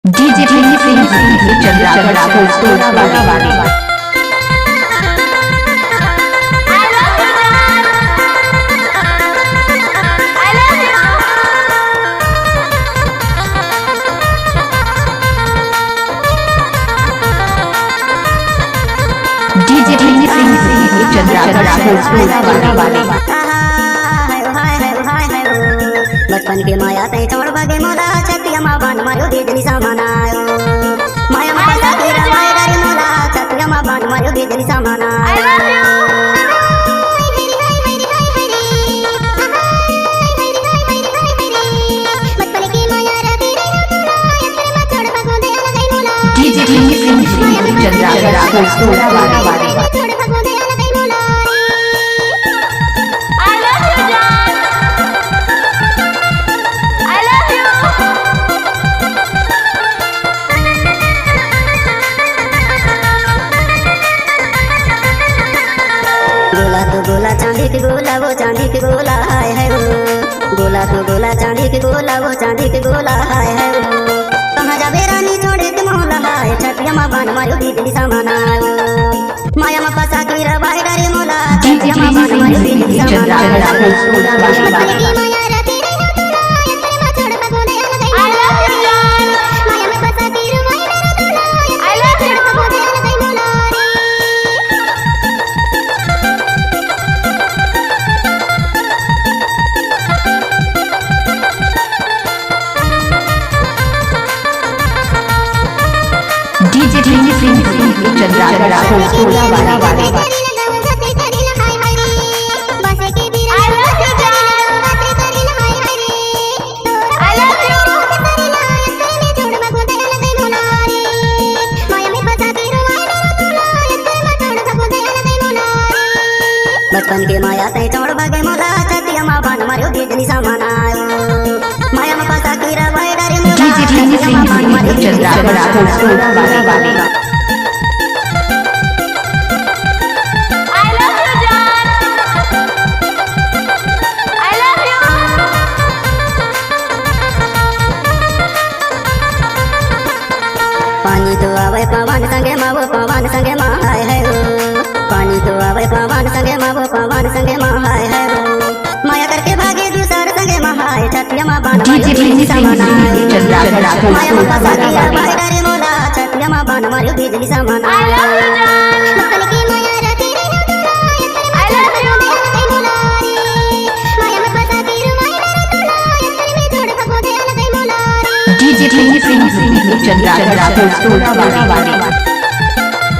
DJ Chandra बचपन के माया ते छोड़ बगे मोला छतिया मा बान मारो बिजली सामान आयो माया मा पासा तेरा माया डरे मोला छतिया मा बान मारो बिजली सामान आयो बचपन की माया रे तेरे मा छोड़ बगो दे लगे मोला डीजे चंद्रा छोड़ बगो दे लगे मोला I love you, John. I love you. गोला तो गोला चांदी के गोला वो चांदी के गोला हाय है वो गोला तो गोला चांदी के गोला वो चांदी के गोला हाय है वो कहाँ जाबे रानी छोड़े के मोहला हाय छतिया मा बान मारो बिजली सामान आयो माया मा पासा कइरा बाई डरे मोला छतिया मा बान मारो बिजली सामान आयो I love you, John. I love you. DJ Chandra I love you, John. I love you. बचपन के माया ते छोड़ बगे मोला छतिया मा बान मारो बिजली सामान आयो माया मा पासा कइरा बाई डरे मोला छतिया मा बान मारो बिजली सामान आयो I love you, John. I love you. पानी तो आवे पवन संगे मावो पवन संगे मा हाय है वो पानी तो आवे पवन संगे मावो पवन संगे मा हाय है वो माया करके भागे दूसर संगे मा हाय छतिया मा बान मारो बिजली सामान आयो माया मा पासा कइरा बाई डरे मोला छतिया मा बान मारो बिजली सामान I love आयो you, John. I love you. DJ Chandra I love you, John. I love you.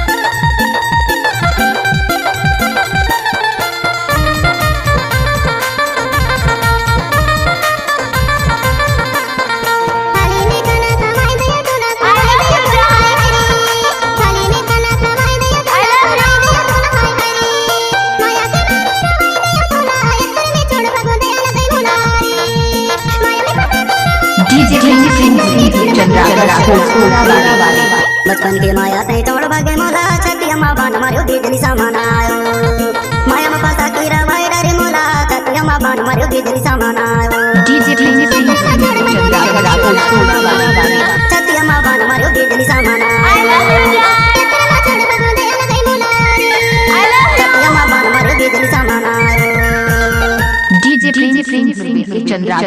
DJ Chandra बचपन के माया ते छोड़ बगे मोला छतिया मा बान मारो बिजली सामान आयो माया मा पासा कइरा बाई डरे मोला छतिया मा बान मारो बिजली सामान आयो डीजे चंद्रा छतिया मा बान मारो बिजली सामान I आयो love you, John. I love you. छतिया मा बान मारो बिजली सामान आयो डीजे चंद्रा